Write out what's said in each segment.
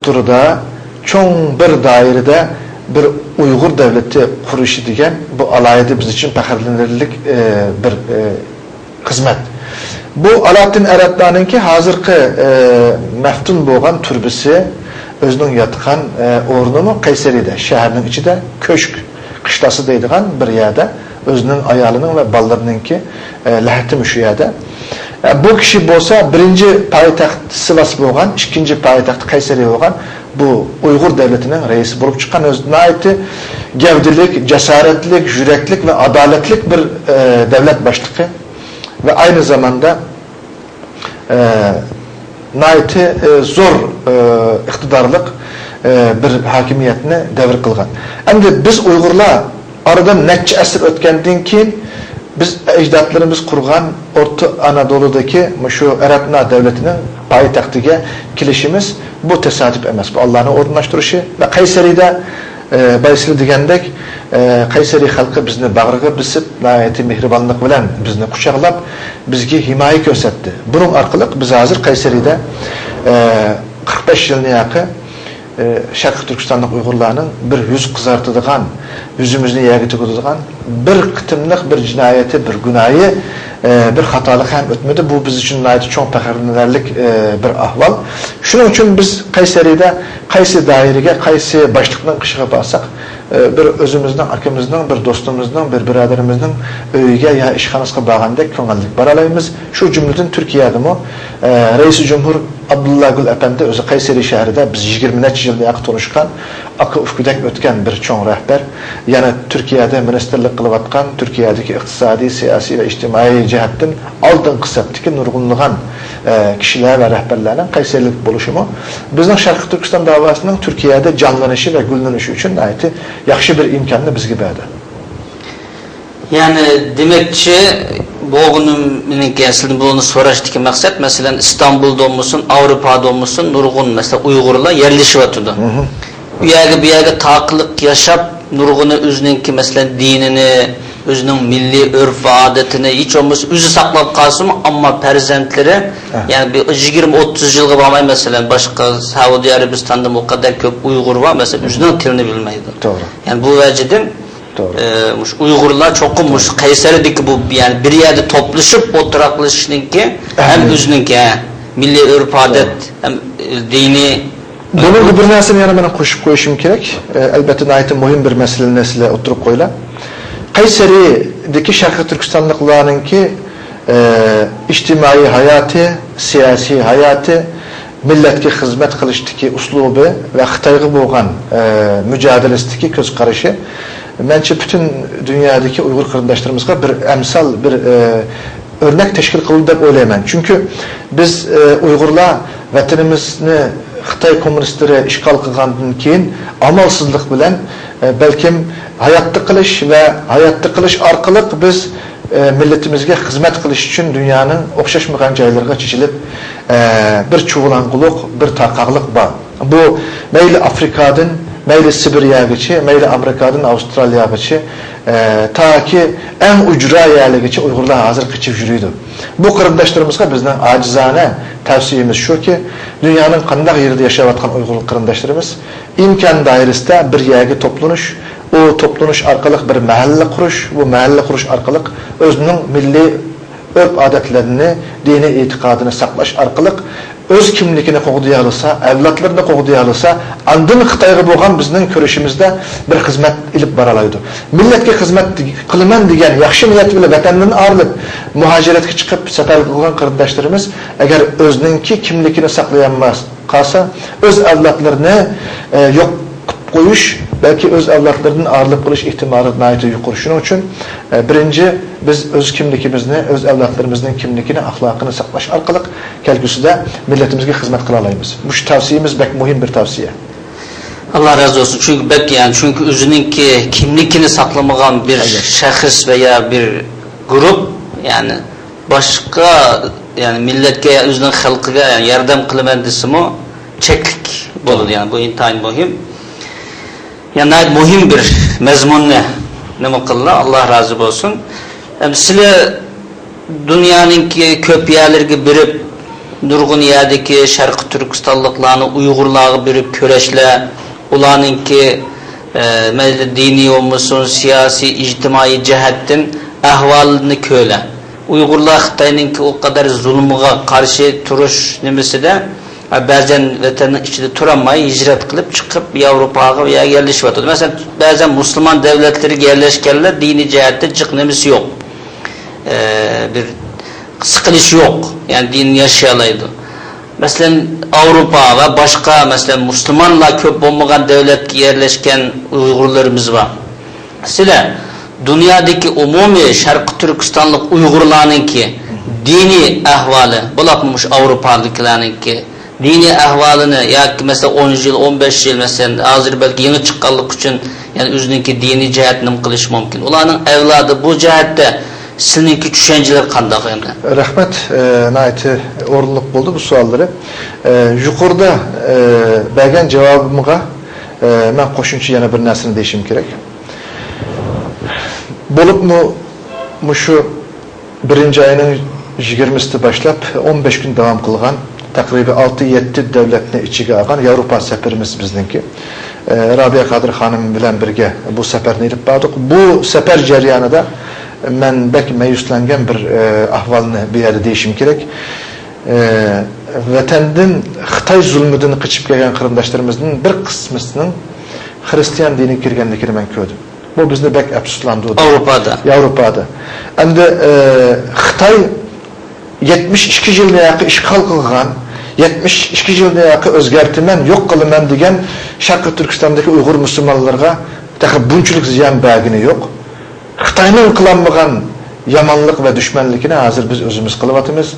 turda çoğun bir dairede bir Uygur devleti kuruşu degan bu alayda biz için faxrlanarlik bir hizmet. Bu Alaaddin Eratlan'ınki hazırki meftun bo'lgan türbisi özünün yatqan o'rnimi Qaysariyda, şəhərinin içinde köşk qışlası deydigan bir yerdə özünün ayalının ve ballarınınki lahti şu yerdə. Bu kişi bolsa birinci payitaxt Sivas bo'lgan, ikinci payitaxt Qaysariy bo'lgan bu Uygur devletinin reisi bulup çıkan özüne ait gevdilik, cesaretlik, yüreklik ve adaletlik bir devlet başlığı ve aynı zamanda naiti zor iktidarlık bir hakimiyetini devir kılgan. Hem de biz Uygurlar aradan neçe esir ötkendiğin ki biz ecdatlarımız kurgan Orta Anadolu'daki şu Eratna devletinin payitaxtıga kilişimiz bu tesadüf emas. Bu Allah'ın ordunlaştırışı ve Qaysariyda Baysili degandek Qaysariy halkı bizni bag'riga bisib, nayati mehribanlık bilan bizni quchoqlab, bizga himoya ko'rsatdi. Bunun orqali biz hozir Qaysariyda 45 yilni yaqin Sharq Turkistonlik Uyg'urlarning bir yuz qizartadigan, yüzümüzni yerga to'kadigan bir qitimliq bir jinoyati, bir gunohi, bir xatolik ham o'tmadi. Bu biz uchun nayati cho'ng faxrlanarlik bir ahvol. Shuning uchun biz Qaysariyda qaysi doiraga, qaysi boshliqning qishiga borsak, bir özümüzden, akimizden, bir dostumuzdan, bir biraderimizden öyiga ya işxonasiga borgandek ko'ngillik bora olamiz. Shu jumladan Turkiyada mo Reisi Cumhur Abdullah Gül Efendi o'zi Qaysariy shahrida biz 20 necha yilda yaqin turishgan, aqı ufkudak o'tgan bir cho'ng rahbar, yana Turkiyada ministerlik qilib atgan, Turkiyadagi iqtisodiy, siyosiy va ijtimoiy jihatdan oldin qisatdagi nurg'unlagan kişiler ve rehberlerinin Qaysarilik bo'lishimi bizning Sharq Turkiston davosining Turkiyada jonlanishi va gullanishi uchun aytdi yaxshi bir imkonni bizga berdi. Yani demekçi boğunum'un aslında bunu soraştaki maksat mesela İstanbul'da olmuşsun, Avrupa'da olmuşsun, nurgun mesela Uygurlar yerleşip oturdu. Bir yerde takılık yaşap nurgunu özününki mesela dinini, özünün milli örf ve adetini hiç olmaz özü saklap kalsın ama perzentleri yani bir 20-30 yılga bağlamay mesela başka Saudi Arabistan'da o kadar çok Uygur var mesela özünün tilini bilmeydi. Doğru. Yani bu veciden Uygurlar çokummuş Qaysari'deki bu yani bir yerde toplaşıp oturaklaşınınki hem özününki milli örf adet hem dini. Bunun bir nesini yana bana koşup koyuşum gerek. Elbette naitin mühim bir mesele nesile oturup koyla. Qaysari'deki Sharq Turkistonliklarınki ijtimoiy hayatı, siyasi hayatı, milletke hizmet kılıştaki uslubu ve Xitoyga bo'lgan mücadelesindeki göz qarışı bence bütün dünyadaki Uygur qarindoshlarımızga bir emsal bir örnek teşkil kıldı deb o'ylayman. Çünkü biz Uygurlar vatanimizni Xitoy kommunistleri işgal qilgandan keyin amalsızlık bilen belkim hayatta qilish ve hayatta qilish orqali biz milletimizge hizmet qilish uchun dünyanın o'xshashmagan joylarga chechilib bir çuğulanqılık, bir tarqaqliq bor. Bu meyli Afrikadan, meyli Sibiriyagacha, meyli Amerikadan Avustraliyagacha ta ki en ucra yerligacha Uygurlar hazır qichib yuruydi. Bu qarindoshlarımızga bizning acizane tavsiyemiz şu ki dünyanın qandaq yerda yaşayotgan Uygur qarindoshlarimiz imkon doirasida bir yerga to'planish, o to'planish orqali bir mahalla qurish, bu mahalla qurish orqali o'zining milliy örf adetlerini, dini e'tiqodini saqlash orqali öz kimligini qo'g'day olsa, avlodlarini qo'g'day olsa, andın Xitoyga bo'lgan bizning ko'rishimizda bir xizmat ilib bora oladi. Millatga xizmat qilaman degan yaxshi niyat bilan vatandan arilib muhojiratga chiqib safar qilgan qarindoshlarimiz agar o'zininki kimligini saqlay olmas qolsa, o'z avlodlarini yo'q qo'yish belki öz avlodlaridan ayrılıp qilish ehtimoli nayta yuqori. Shuning uchun birinchi biz öz kimligimizni, öz avlodlarimizning kimligini, axloqini saqlash orqali kelgusida millatimizga xizmat qila olamiz. Bu tavsiyamiz bek muhim bir tavsiye. Allah razı olsun. Çünkü belki yani çünkü özününki kimlikini saklamagan bir şahıs veya bir grup yani başka yani milletke özünün halkıga yani yardım kılman desimi çeklik olur yani bu intayin muhim. Yani muhim bir mezmunne nima qildi Allah razı olsun. Sizlar dünyanın köp yerlerge birib nurgun yerdeki Şarkı Türkistanlıklarını Uygurlarga berip köreşler, ularninki dini olmasın, siyasi, ictimai cihetten ahvalını köyle. Uygurlar Xitayninki o kadar zulmüge karşı turuş nimesi de bazen vatanın içinde turamayı hicret kılıp çıkıp Avrupa'ya veya yerleşip atıyor. Mesela bazen Müslüman devletleri yerleşkenler dini cihette çıknemesi yok. Bir sıkılış yok. Yani din yaşayalaydı. Mesela Avrupa ve başka mesela Müslümanla köp olmayan devlet yerleşken Uygurlarımız var. Mesela dünyadaki umumi Şarkı Türkistanlık Uygurlarınki dini ahvali bulapmış Avrupalılarınki dini ahvalını ya mesela 10 yıl 15 yıl mesela hazır belki yeni çıkanlık için yani özününki dini cihetini kılış mümkün. Ularning evladı bu cihette sizinki düşünceler qanday endi? Rahmet, naiti o'rinliq bo'ldi bu savollar. Yuqorida bergan javobimga men qo'shimcha yana bir narsani deyishim kerak. Bo'libmi shu 1-oyning 20-si boshlab 15 kun davom qilgan taqriban 6-7 davlatni ichiga olgan Yevropa safarimiz bizniki. Rabia Qadir xonim bilan birga bu safarni ilib bordik. Bu safar jarayonida men bek mayuslangan bir ahvolni bu yerda deyishim kerak. Vatandan Xitoy zulmidan qochib kelgan qarindoshlarimizning bir qismining Xristian diniga kirganligini men ko'rdim. Bu bizni bek afsuslantirdi. Avrupa'da. Endi Xitoy 72 yilga yaqin ishg'ol qilgan, 72 yilga yaqin o'zgartiman, yo'q qilaman degan Sharqi Turkistondagi Uyg'ur musulmonlarga taxir bunchalik ziyon bergini yo'q. Xitoyning qilmagan yomonlik va dushmanligini hozir biz o'zimiz qilyapmiz.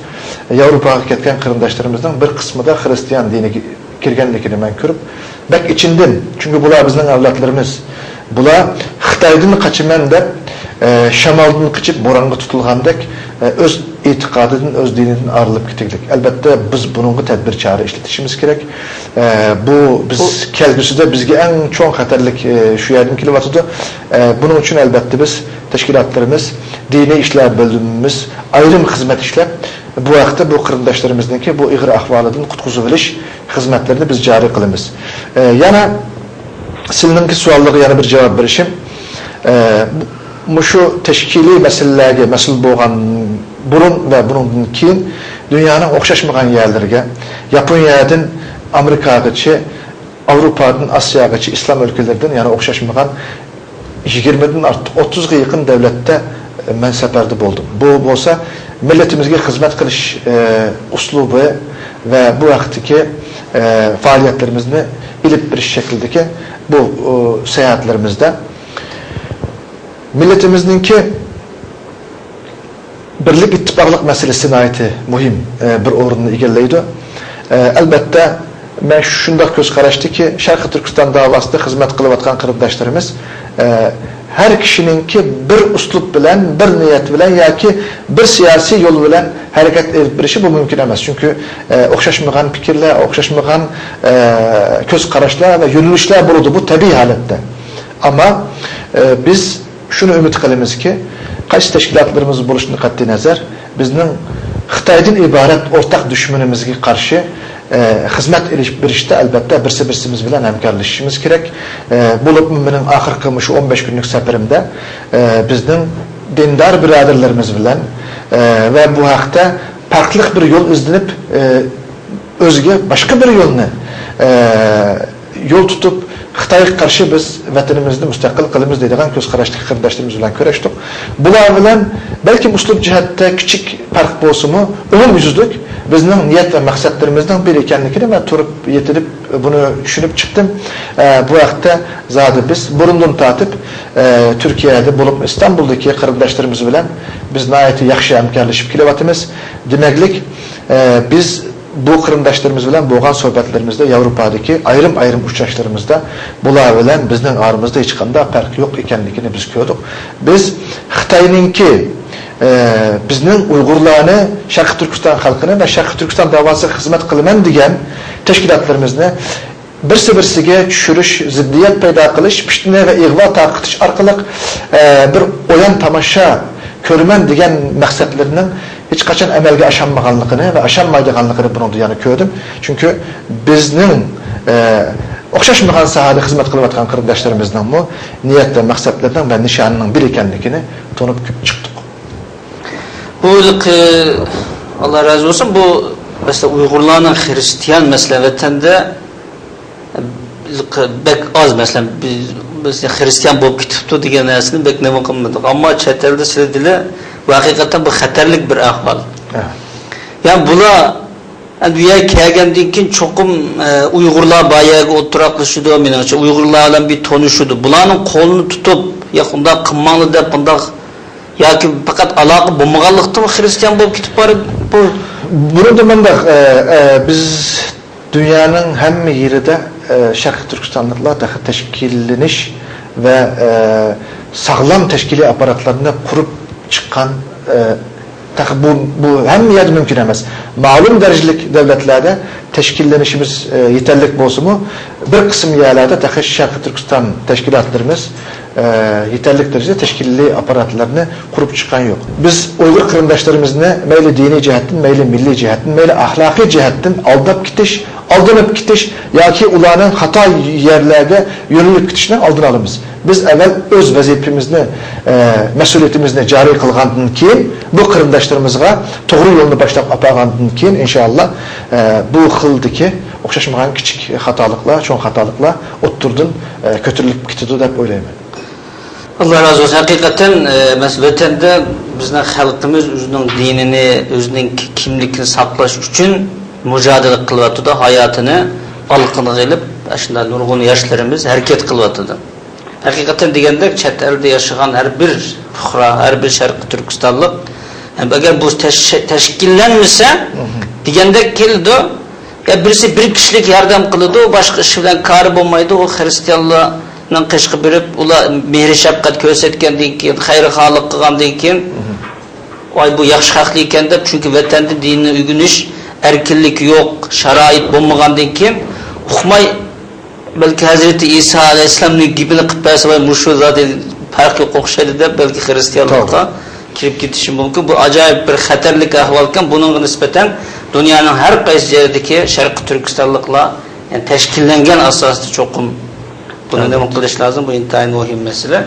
Yevropaga ketgan qarindoshlarimizning bir qismida Xristian diniga kirganligini men ko'rib, bak içinden, çünkü bular bizning avlodlarimiz. Bular Xitoydan qochaman deb shamoldan qochib bo'ronga tutilgandek o'z e'tiqodidan, o'z dinidan ayrilib ketdik. Albatta biz buningga tadbir chora ishlatishimiz kerak. Bu biz kelgusida bizga eng cho'ng xatarlik shu yerdan kelyapti. Buning uchun albatta biz tashkilotlarimiz, diniy ishlar bo'limimiz ayrim xizmat ishlab bu vaqtda bu qarindoshlarimizniki bu ig'ir ahvolidan qutqizib olish xizmatlarini biz joriy qilamiz. Yana sizlarning savollarga yana bir javob berishim. Şu teşkili meselelerge mesul bo'lgan burun ve bunun keyin dünyanın o'xshashmagan yerlerge, Yaponiyadan Amerikagacha, Avrupadan Asiyagacha, İslam ülkelerinden yani o'xshashmagan 20'den artık 30'ga yakın devlette men seferde buldum. Bu olsa milletimizge hizmet kılış uslubu ve bu vaktiki faaliyetlerimizde ilip bir şekildeki bu seyahatlerimizde milletimizdeki birlik ittifaklık meselesine ait mühim bir orunu egalleydi. Elbette ben şunda göz karıştı ki Şarkı Türkistan davasında hizmet kılıvatkan qarindoslarimiz her kişininki bir uslup bilen, bir niyet bilen ya ki bir siyasi yol bilen hareket edip bir işi bu mümkün emez. Çünkü o'xshashmagan fikirler, o'xshashmagan göz karışlar ve yönelişler bulundu bu tabii halette. Ama biz şunu ümit qilamiz ki qaysi tashkilotlarimiz bo'lishini qat'iy nazar bizning Xitoydan iborat o'rtaq dushmanimizga qarshi xizmat berishda albatta birimiz bilan hamkorlashishimiz kerak. Bo'lib mening oxirgi shu 15 kunlik safarimda bizning dindor birodarlarimiz bilan va bu haqda farklı bir yo'l izlanib o'ziga boshqa bir yo'lni yo'l tutib Xitoyga qarshi biz vatanimizni mustaqil qilamiz deydigan ko'z qarashli qarindoshlarimiz bilan kurashdik. Bular bilan balki uslub jihatda kichik farq bo'lsa-mu, umum yuzlik bizning niyat va maqsadlarimizdan biri ekanligini men turib yetilib buni tushunib chiqdim. Bu vaqtda zodi biz burundan tatib Turkiyada bo'lib İstanbuldagi qarindoshlarimiz bilan biz nihoyatda yaxshi hamkorlashib kelyapmiz. Demaklik biz bu qarindoshlarimiz bilan bo'lgan suhbatlarimizda Yevropadagi ayrim uchrashuvlarimizda bular bilan bizning aramizda hech qanday farq yo'q ekanligini biz ko'rdik. Biz Xitoyninki bizning Uyg'urlarni, Sharq Turkiston xalqini va Sharq Turkiston davosiga xizmat qilaman degan tashkilotlarimizni birsiga tushirish, ziddiyat paydo qilish, fitna va ig'vo tarqatish orqali bir o'yin tomosha ko'rman degan maqsadlarning hech qachon amalga aşanmaganligini ve aşanmaydiganligini bunu yani gördüm. Çünkü bizning o'xshashmagan sahada xizmat qilayotgan qarindoshlarimizni mu niyat va maqsadlardan va nishonining bir ekanligini to'nib chiqdik. Bu Allah razı olsun, bu mesela Uygurlarning Hristiyan mesela vatanda bek az mesela biz Hristiyan bo'lib ketibdi degan narsani bek nima qilmadik. Ammo chet elda sizlar haqiqatan bu xatarlik bir ahvol. Yani bular dünya kelgandan keyin çoqum Uygurlar bayağı o'tiraqlashdi, menimcha Uygurlar bilan bir tonishdi. Bularning qo'lini tutib, yaqinda qilmanglar deb bunday yoki faqat aloqa bo'lmaganlikdan Hristiyan bo'lib ketib borib bu. Bunu da biz dünyanın hamma yerida Şarkı Türkistanlıklar da teşkilleniş ve sağlam teşkili aparatlarını kurup çıkan bu hem yerde mümkün emez. Malum derecelik devletlerde teşkillenişimiz yeterlik bolsumu bir kısım yerlerde dahi Şarkı Türkistan teşkilatlarımız yeterlik derecede teşkilli aparatlarını kurup çıkan yok. Biz Uygur kırımdaşlarımızla meyli dini cihetten, meyli milli cihetten, meyli ahlaki cihetten aldanıp gidiş ya ki ulanın hata yerlerde yönelip gidişine aldın alımız. Biz evvel öz vazifemizni, mesuliyetimizni cari kılgandan keyin bu kırımdaşlarımızga doğru yolunu başlap apagandan keyin inşallah bu xildiki o'xshashmagan kichik hatalıklar, çoğun hatalıklar otturdun, kötürülüp gitdi dep oylayman. Allah razı olsun. Hakikaten vatanda bizning xalqimiz o'zining dinini, o'zining kimligini saqlash uchun mücadele kılvatıda hayatını alqını qilib, aslında nurgun yaşlarımız hareket kılvatıda. Hakikaten degende chet elde yaşayan her bir fuqaro, her bir Şarkı Türkistanlık, yani eğer bu teşkillenmese degende keldi, ya birisi bir kişilik yardım kıldı, o başka iş bilan kari bo'lmaydi, o Hristiyanlarning qishqi berib, ular mehri shafqat ko'rsatgandan keyin, xayrixohlik qilgandan keyin, voy bu yaxshi haqli ekan deb, chunki vatanda dinni uyg'unish erkinlik yok, şarait bo'lmagandan keyin uqmay belki Hazreti İsa Aleyhisselamning gibini qilib bersa va mushu zaten farqi o'xshaydi deb belki Hristiyanlikqa kirib ketishi mumkin. Bu ajoyib bir xatarlik ahvol ekan. Buningga nisbatan dunyoning har qaysi yeridagi Sharqi Turkistonliklar yani tashkillangan asosda cho'qim buni nima qilish lozim? Bu intayin muhim masala.